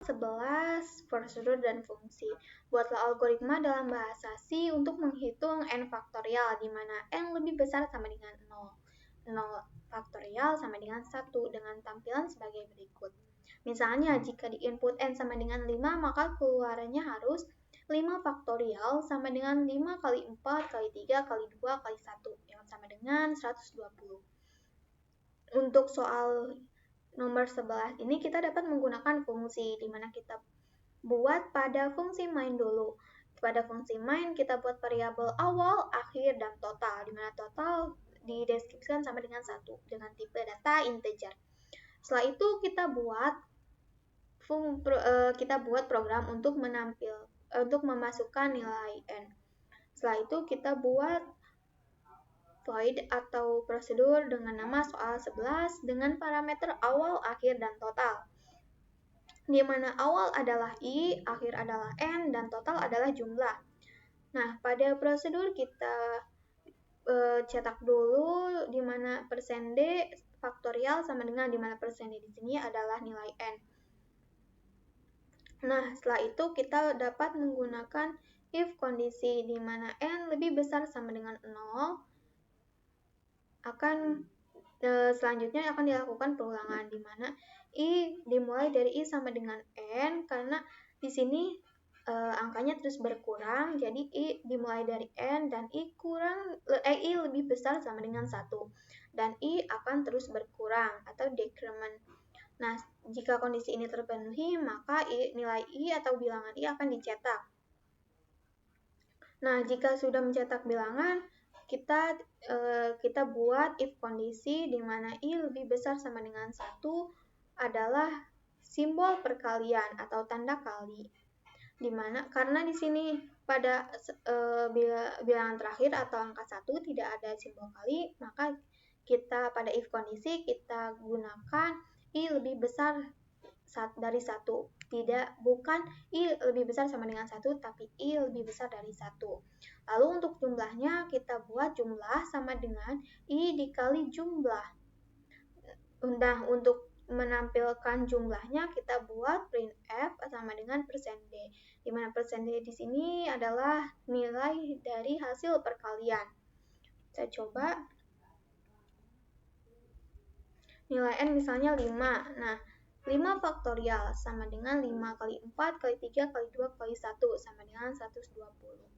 11 prosedur dan fungsi. Buatlah algoritma dalam bahasa C untuk menghitung n faktorial, di mana n lebih besar sama dengan 0. 0 faktorial sama dengan 1 dengan tampilan sebagai berikut. Misalnya, jika di input n sama dengan 5, maka keluarannya harus 5 faktorial sama dengan 5 kali 4 kali 3 kali 2 kali 1, yang sama dengan 120. Untuk soal nomor 11 ini kita dapat menggunakan fungsi, di mana kita buat pada fungsi main dulu. Pada fungsi main kita buat variabel awal, akhir, dan total, di mana total dideskripsikan sama dengan 1 dengan tipe data integer. Setelah itu kita buat program untuk memasukkan nilai n. Setelah itu kita buat void atau prosedur dengan nama soal 11 dengan parameter awal, akhir, dan total, di mana awal adalah i, akhir adalah n, dan total adalah jumlah. Nah, pada prosedur kita cetak dulu di mana %d faktorial sama dengan di mana %d di sini adalah nilai n. Nah, setelah itu kita dapat menggunakan if kondisi di mana n lebih besar sama dengan 0, selanjutnya akan dilakukan perulangan, di mana i dimulai dari i sama dengan n, karena di sini angkanya terus berkurang, jadi i dimulai dari n dan i lebih besar sama dengan 1, dan i akan terus berkurang atau decrement. Nah, jika kondisi ini terpenuhi, maka nilai i atau bilangan i akan dicetak. Nah, jika sudah mencetak bilangan, kita buat if kondisi di mana i lebih besar sama dengan 1 adalah simbol perkalian atau tanda kali. Dimana karena di sini pada bilangan terakhir atau angka 1 tidak ada simbol kali, maka kita pada if kondisi kita gunakan i lebih besar dari 1. Bukan i lebih besar sama dengan 1, tapi i lebih besar dari 1. Lalu untuk jumlahnya kita buat jumlah sama dengan i dikali jumlah. Nah, untuk menampilkan jumlahnya kita buat printf sama dengan %d, di mana %d di sini adalah nilai dari hasil perkalian. Saya coba nilai n misalnya 5. Nah, 5 faktorial sama dengan 5 kali 4 kali 3 kali 2 kali 1 sama dengan 120.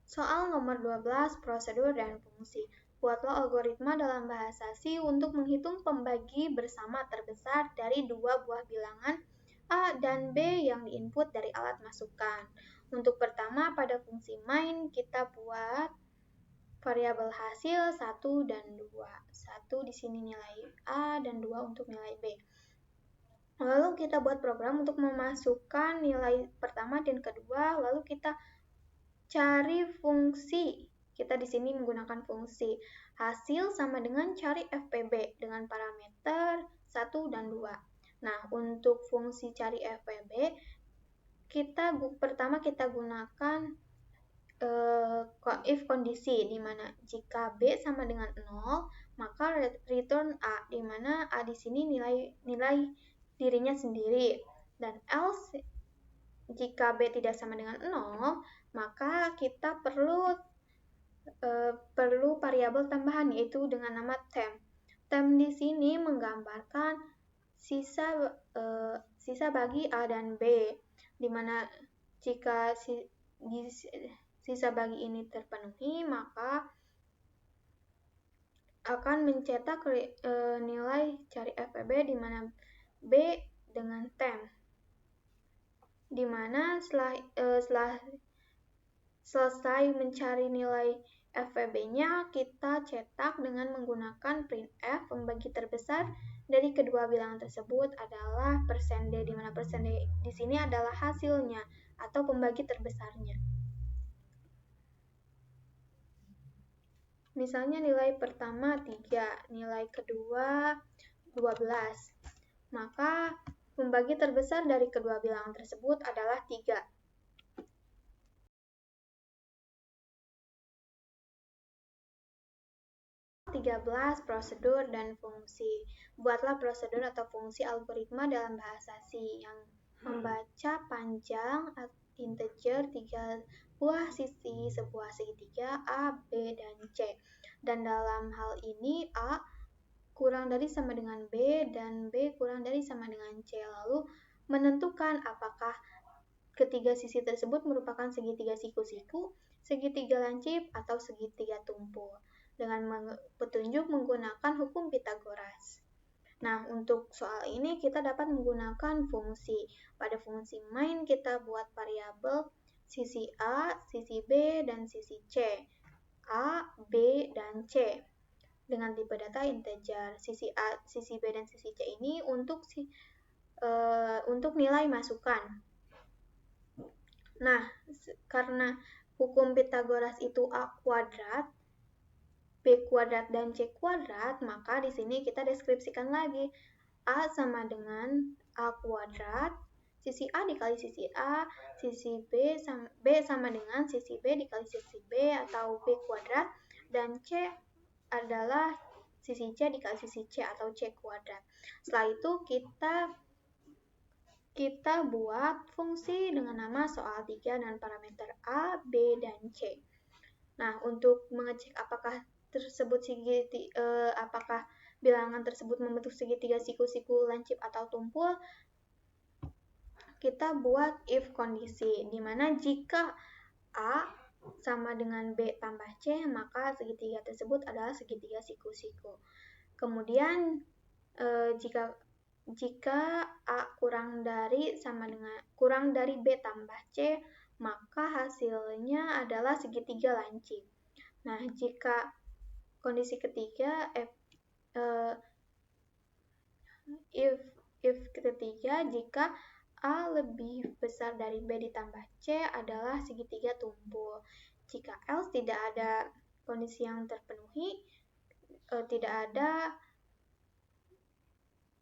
Soal nomor 12, prosedur dan fungsi. Buatlah algoritma dalam bahasa C untuk menghitung pembagi bersama terbesar dari dua buah bilangan A dan B yang diinput dari alat masukan. Untuk pertama, pada fungsi main, kita buat variabel hasil 1 dan 2. 1 di sini nilai A dan 2 untuk nilai B. Lalu kita buat program untuk memasukkan nilai pertama dan kedua, lalu kita cari fungsi. Kita di sini menggunakan fungsi hasil sama dengan cari FPB dengan parameter 1 dan 2. Nah, untuk fungsi cari FPB, pertama kita gunakan if kondisi, di mana jika B sama dengan 0, maka return A, di mana A di sini nilai dirinya sendiri, dan else jika B tidak sama dengan 0, maka kita perlu variabel tambahan, yaitu dengan nama temp. Temp di sini menggambarkan sisa bagi A dan B, di mana jika sisa bagi ini terpenuhi, maka akan mencetak nilai cari FPB di mana B dengan temp, di mana setelah selesai mencari nilai FPB-nya, kita cetak dengan menggunakan printf. Pembagi terbesar dari kedua bilangan tersebut adalah %d, di mana %d di sini adalah hasilnya atau pembagi terbesarnya. Misalnya nilai pertama 3, nilai kedua 12. Maka pembagi terbesar dari kedua bilangan tersebut adalah 3. 13, prosedur dan fungsi. Buatlah prosedur atau fungsi algoritma dalam bahasa C yang membaca panjang integer 3 buah sisi sebuah segitiga A, B, dan C. Dan dalam hal ini A kurang dari sama dengan B dan B kurang dari sama dengan C. Lalu menentukan apakah ketiga sisi tersebut merupakan segitiga siku-siku, segitiga lancip, atau segitiga tumpul dengan petunjuk menggunakan hukum Pitagoras. Nah, untuk soal ini kita dapat menggunakan fungsi. Pada fungsi main kita buat variabel sisi A, sisi B, dan sisi C. A, B, dan C dengan tipe data integer. Sisi A, sisi B, dan sisi C ini untuk nilai masukan. Nah, karena hukum Pitagoras itu A kuadrat, B kuadrat, dan C kuadrat, maka di sini kita deskripsikan lagi. A sama dengan A kuadrat, sisi A dikali sisi A, sisi B sama dengan sisi B dikali sisi B atau B kuadrat, dan C adalah sisi C dikali sisi C atau C kuadrat. Setelah itu kita buat fungsi dengan nama soal 3 dan parameter A, B, dan C. Nah, untuk mengecek apakah bilangan tersebut membentuk segitiga siku-siku, lancip, atau tumpul, kita buat if kondisi, di mana jika A sama dengan B tambah C, maka segitiga tersebut adalah segitiga siku-siku. Kemudian jika A kurang dari B tambah C, maka hasilnya adalah segitiga lancip. Nah, jika kondisi ketiga if ketiga, jika A lebih besar dari B ditambah C adalah segitiga tumpul. Jika else tidak ada kondisi yang terpenuhi, tidak ada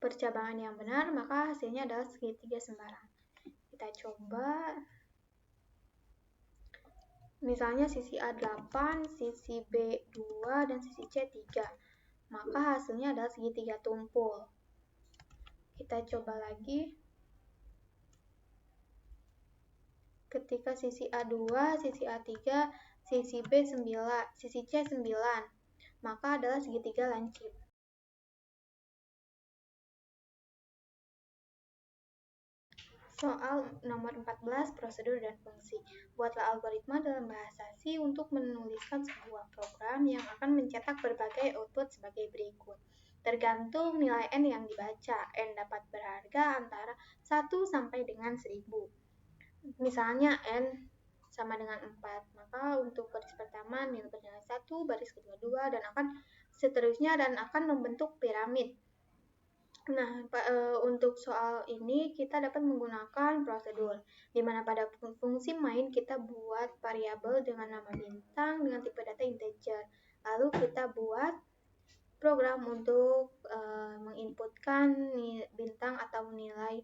percabangan yang benar, maka hasilnya adalah segitiga sembarang. Kita coba. Misalnya sisi A 8, sisi B 2, dan sisi C 3. Maka hasilnya adalah segitiga tumpul. Kita coba lagi. Ketika sisi A 2, sisi A 3, sisi B 9, sisi C 9, maka adalah segitiga lancip. Soal nomor 14, prosedur dan fungsi. Buatlah algoritma dalam bahasa C untuk menuliskan sebuah program yang akan mencetak berbagai output sebagai berikut. Tergantung nilai N yang dibaca, N dapat berharga antara 1 sampai dengan 1000. Misalnya N sama dengan 4, maka untuk baris pertama nilai bernilai 1, baris kedua 2, dan akan seterusnya dan akan membentuk piramid. Nah, untuk soal ini kita dapat menggunakan prosedur, di mana pada fungsi main kita buat variabel dengan nama bintang dengan tipe data integer. Lalu kita buat program untuk menginputkan bintang atau nilai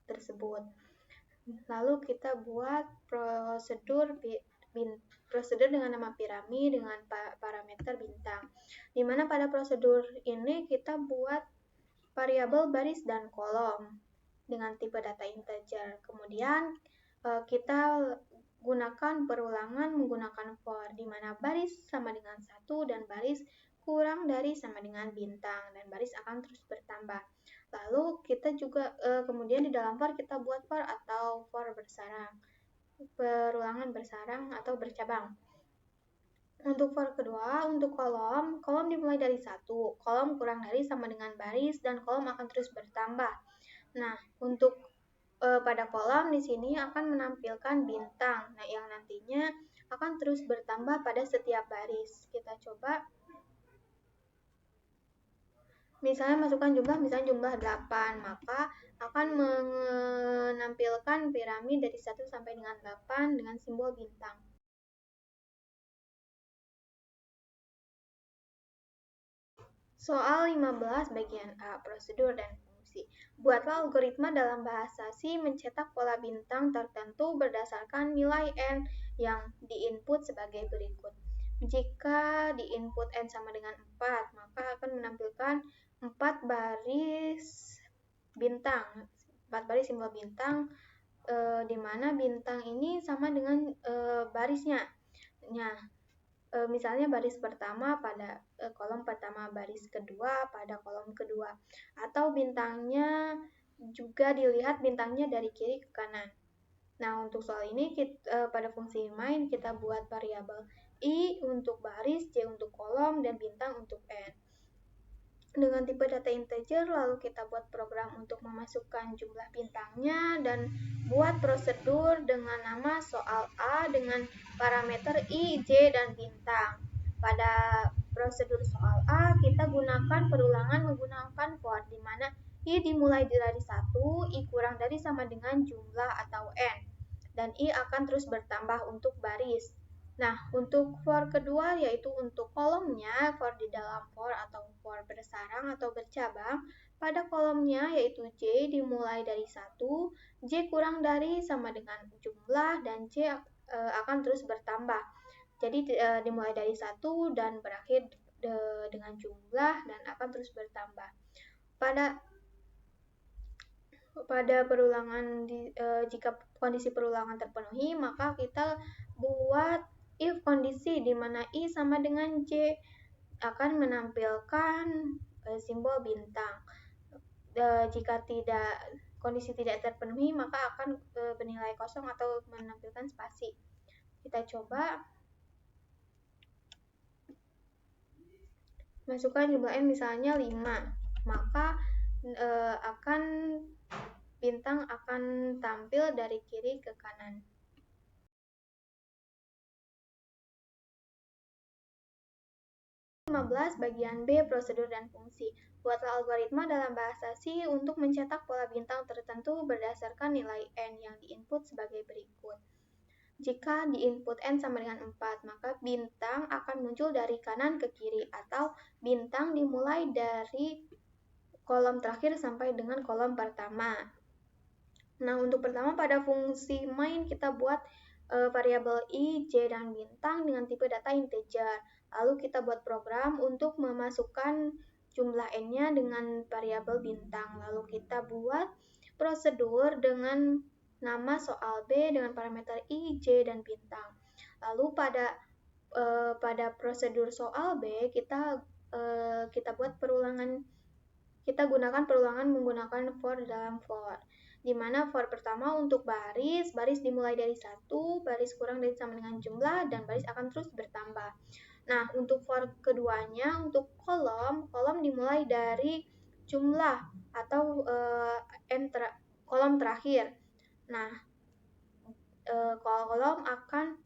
tersebut. Lalu kita buat prosedur dengan nama piramid dengan parameter bintang. Di mana pada prosedur ini kita buat variabel baris dan kolom dengan tipe data integer. Kemudian kita gunakan perulangan menggunakan for, di mana baris sama dengan 1 dan baris kurang dari sama dengan bintang, dan baris akan terus bertambah. Lalu kita juga kemudian di dalam for kita buat for atau for bersarang, perulangan bersarang atau bercabang. Untuk for kedua, untuk kolom dimulai dari 1, kolom kurang dari sama dengan baris, dan kolom akan terus bertambah. Nah, untuk pada kolom di sini akan menampilkan bintang, nah yang nantinya akan terus bertambah pada setiap baris. Kita coba. Misalnya masukkan jumlah, misalnya jumlah 8, maka akan menampilkan piramid dari 1 sampai dengan 8 dengan simbol bintang. Soal 15 bagian A, prosedur dan fungsi. Buatlah algoritma dalam bahasa C mencetak pola bintang tertentu berdasarkan nilai N yang diinput sebagai berikut. Jika di input n sama dengan 4, maka akan menampilkan 4 baris bintang, 4 baris simbol bintang, di mana bintang ini sama dengan barisnya. Nah, misalnya baris pertama pada kolom pertama, baris kedua pada kolom kedua, atau bintangnya juga dilihat bintangnya dari kiri ke kanan. Nah, untuk soal ini pada fungsi main kita buat variabel i untuk baris, j untuk kolom, dan bintang untuk n. Dengan tipe data integer, lalu kita buat program untuk memasukkan jumlah bintangnya dan buat prosedur dengan nama soal A dengan parameter i, j, dan bintang. Pada prosedur soal A, kita gunakan perulangan menggunakan for, di mana i dimulai dari 1, i kurang dari sama dengan jumlah atau n, dan i akan terus bertambah untuk baris. Nah, untuk for kedua yaitu untuk kolomnya, for di dalam for atau for bersarang atau bercabang. Pada kolomnya yaitu j dimulai dari 1, j kurang dari sama dengan jumlah, dan j akan terus bertambah. Jadi dimulai dari 1 dan berakhir dengan jumlah dan akan terus bertambah. Pada perulangan jika kondisi perulangan terpenuhi, maka kita buat if kondisi di mana i sama dengan j akan menampilkan simbol bintang. Jika kondisi tidak terpenuhi, maka akan bernilai kosong atau menampilkan spasi. Kita coba masukkan jumlah n misalnya 5, maka bintang akan tampil dari kiri ke kanan. Bagian B, prosedur dan fungsi. Buatlah algoritma dalam bahasa C untuk mencetak pola bintang tertentu berdasarkan nilai n yang diinput sebagai berikut. Jika diinput n sama dengan 4, maka bintang akan muncul dari kanan ke kiri, atau bintang dimulai dari kolom terakhir sampai dengan kolom pertama. Nah, untuk pertama pada fungsi main kita buat variabel i, j, dan bintang dengan tipe data integer. Lalu kita buat program untuk memasukkan jumlah n-nya dengan variabel bintang. Lalu kita buat prosedur dengan nama soal B dengan parameter i, j, dan bintang. Lalu pada prosedur soal B kita buat perulangan. Kita gunakan perulangan menggunakan for dalam for, di mana for pertama untuk baris dimulai dari 1, baris kurang dari sama dengan jumlah, dan baris akan terus bertambah. Nah, untuk for keduanya, untuk kolom dimulai dari jumlah atau kolom terakhir. Nah, kolom akan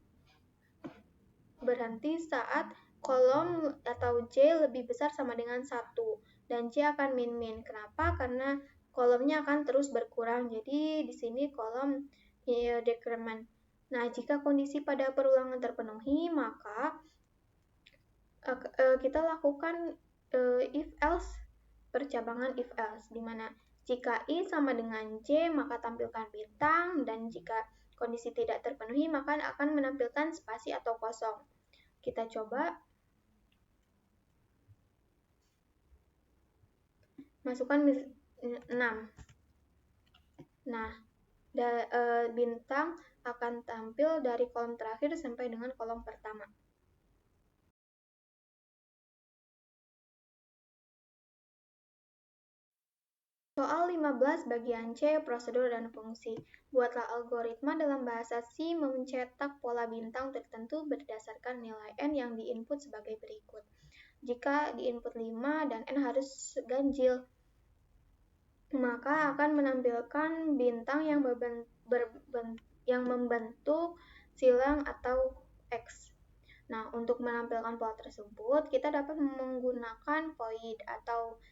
berhenti saat kolom atau J lebih besar sama dengan 1, dan J akan min-min. Kenapa? Karena kolomnya akan terus berkurang. Jadi di sini kolom decrement. Nah, jika kondisi pada perulangan terpenuhi, maka kita lakukan if else, percabangan if else, di mana jika i sama dengan j maka tampilkan bintang, dan jika kondisi tidak terpenuhi maka akan menampilkan spasi atau kosong. Kita coba masukkan 6. Nah, bintang akan tampil dari kolom terakhir sampai dengan kolom pertama. Soal 15 bagian C, prosedur dan fungsi. Buatlah algoritma dalam bahasa C mencetak pola bintang tertentu berdasarkan nilai n yang diinput sebagai berikut. Jika diinput 5 dan n harus ganjil, maka akan menampilkan bintang yang membentuk silang atau X. Nah, untuk menampilkan pola tersebut, kita dapat menggunakan void atau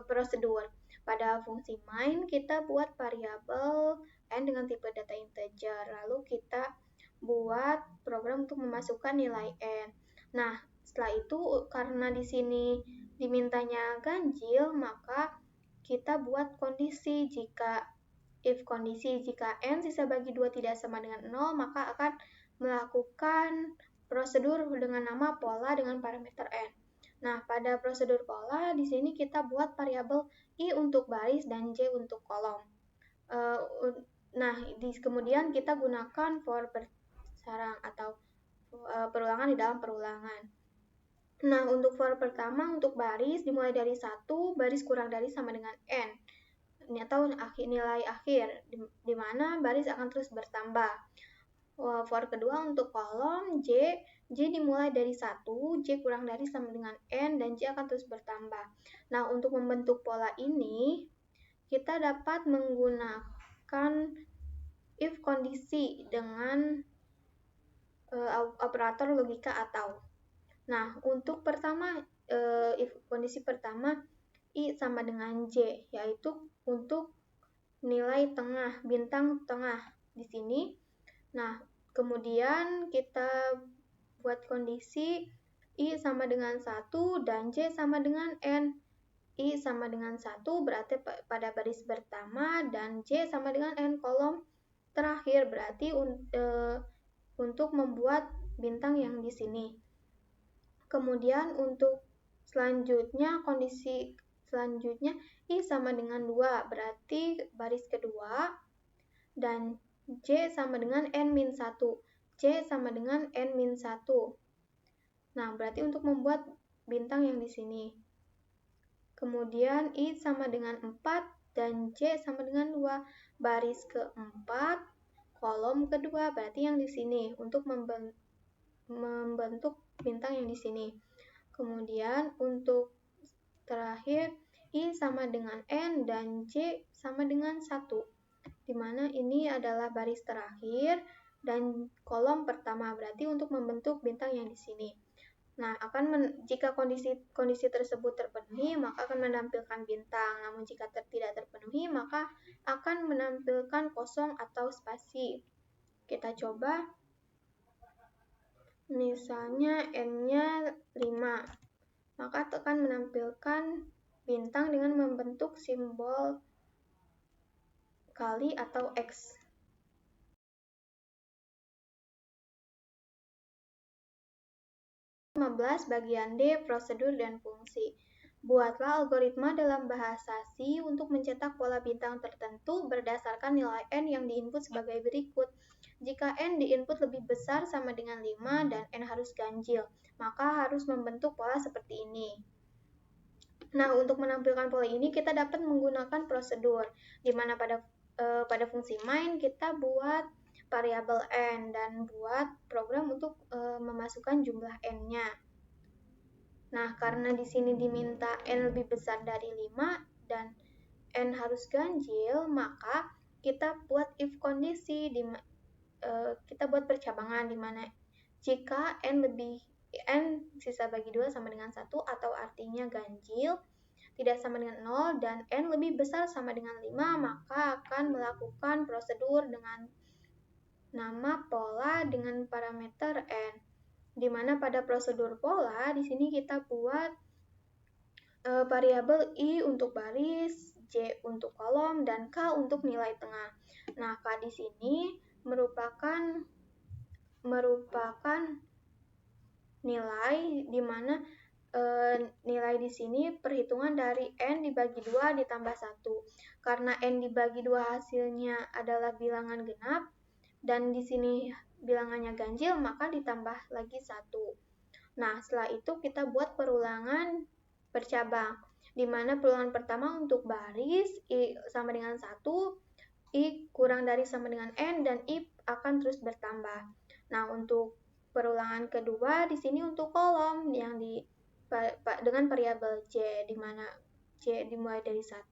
prosedur. Pada fungsi main, kita buat variabel n dengan tipe data integer. Lalu kita buat program untuk memasukkan nilai n. Nah, setelah itu karena di sini dimintanya ganjil, maka kita buat kondisi if kondisi jika n sisa bagi 2 tidak sama dengan 0, maka akan melakukan prosedur dengan nama pola dengan parameter n. Nah, pada prosedur pola di sini kita buat variabel i untuk baris dan j untuk kolom. Nah, kemudian kita gunakan for bersarang atau perulangan di dalam perulangan. Nah, untuk for pertama, untuk baris dimulai dari 1, baris kurang dari sama dengan n. Ini atau nilai akhir, di mana baris akan terus bertambah. For kedua, untuk kolom J dimulai dari 1, J kurang dari sama dengan N, dan J akan terus bertambah. Nah, untuk membentuk pola ini, kita dapat menggunakan if kondisi dengan operator logika atau. Nah, untuk pertama, if kondisi pertama, I sama dengan J, yaitu untuk nilai tengah, bintang tengah di sini. Nah, kemudian kita buat kondisi I sama dengan 1 dan J sama dengan N. I sama dengan 1 berarti pada baris pertama dan J sama dengan N kolom terakhir, berarti untuk membuat bintang yang di sini. Kemudian untuk selanjutnya, kondisi selanjutnya I sama dengan 2, berarti baris kedua, dan J sama dengan N-1. J sama dengan N-1. Nah, berarti untuk membuat bintang yang di sini. Kemudian I sama dengan 4 dan J sama dengan 2. Baris keempat, kolom kedua, berarti yang di sini untuk membentuk bintang yang di sini. Kemudian untuk terakhir I sama dengan N dan J sama dengan 1. Di mana ini adalah baris terakhir dan kolom pertama, berarti untuk membentuk bintang yang di sini. Nah, jika kondisi tersebut terpenuhi, maka akan menampilkan bintang. Namun jika tidak terpenuhi, maka akan menampilkan kosong atau spasi. Kita coba. Misalnya N-nya 5. Maka akan menampilkan bintang dengan membentuk simbol kali atau X. Bagian D, prosedur dan fungsi. Buatlah algoritma dalam bahasa C untuk mencetak pola bintang tertentu berdasarkan nilai N yang diinput sebagai berikut. Jika N diinput lebih besar sama dengan 5 dan N harus ganjil, maka harus membentuk pola seperti ini. Nah, untuk menampilkan pola ini kita dapat menggunakan prosedur, di mana pada fungsi main kita buat variabel N dan buat program untuk memasukkan jumlah N-nya. Nah, karena di sini diminta N lebih besar dari 5 dan N harus ganjil, maka kita buat if kondisi, kita buat percabangan di mana jika N sisa bagi 2 sama dengan 1 atau artinya ganjil, tidak sama dengan 0 dan N lebih besar sama dengan 5, maka akan melakukan prosedur dengan nama pola dengan parameter N. Di mana pada prosedur pola di sini kita buat variabel I untuk baris, J untuk kolom, dan K untuk nilai tengah. Nah, K di sini merupakan nilai di mana nilai di sini perhitungan dari N dibagi 2 ditambah 1. Karena N dibagi 2 hasilnya adalah bilangan genap, dan di sini bilangannya ganjil, maka ditambah lagi 1. Nah, setelah itu kita buat perulangan bercabang, di mana perulangan pertama untuk baris, I sama dengan 1, I kurang dari sama dengan N, dan I akan terus bertambah. Nah, untuk perulangan kedua di sini untuk kolom yang dengan variabel J, di mana J dimulai dari 1,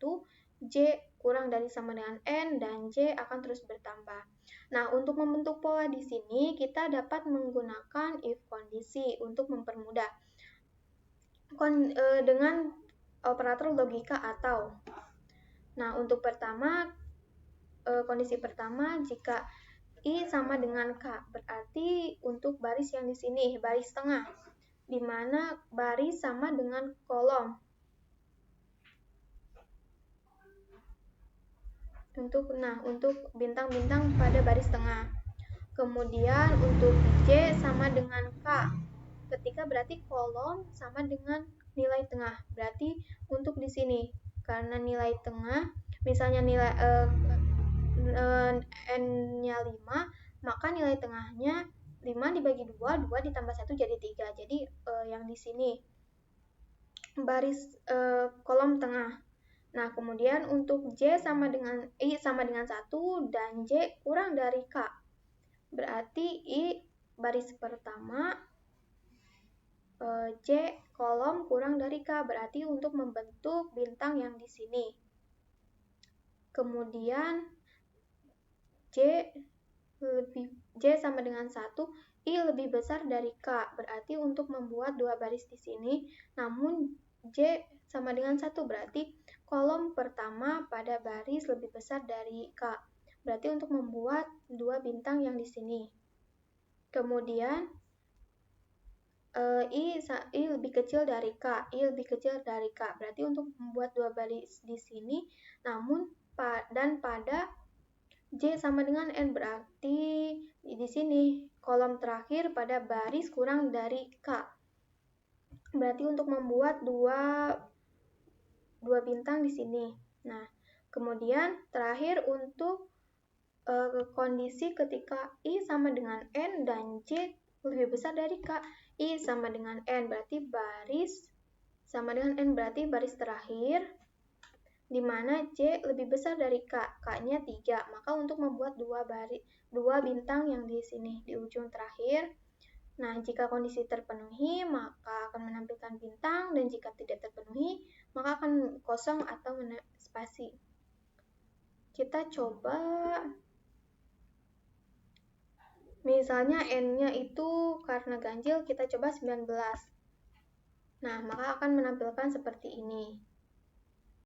J kurang dari sama dengan N, dan J akan terus bertambah. Nah, untuk membentuk pola di sini, kita dapat menggunakan if kondisi untuk mempermudah. Dengan operator logika atau. Nah, untuk kondisi pertama, jika I sama dengan K, berarti untuk baris yang di sini, baris tengah, di mana baris sama dengan kolom. Untuk bintang-bintang pada baris tengah. Kemudian untuk J sama dengan K. Ketika berarti kolom sama dengan nilai tengah. Berarti untuk di sini karena nilai tengah misalnya nilai n-nya 5, maka nilai tengahnya 5 dibagi 2, 2 ditambah 1 jadi 3. Jadi yang di sini baris kolom tengah. Nah, kemudian untuk I sama dengan 1 dan J kurang dari K. Berarti I baris pertama, J kolom kurang dari K. Berarti untuk membentuk bintang yang di sini. Kemudian J sama dengan 1, I lebih besar dari K. Berarti untuk membuat dua baris di sini, namun J sama dengan 1 berarti kolom pertama pada baris lebih besar dari K. Berarti untuk membuat dua bintang yang di sini. Kemudian I lebih kecil dari K. I lebih kecil dari K. Berarti untuk membuat dua baris di sini, namun dan pada J sama dengan N berarti di sini kolom terakhir pada baris kurang dari K. Berarti untuk membuat dua bintang di sini. Nah, kemudian terakhir untuk kondisi ketika I sama dengan N dan J lebih besar dari K. I sama dengan N berarti baris sama dengan N berarti baris terakhir di mana J lebih besar dari K. K-nya 3. Maka untuk membuat dua bintang yang di sini di ujung terakhir. Nah, jika kondisi terpenuhi, maka akan menampilkan bintang, dan jika tidak terpenuhi, maka akan kosong atau spasi. Kita coba, misalnya N-nya itu karena ganjil, kita coba 19. Nah, maka akan menampilkan seperti ini.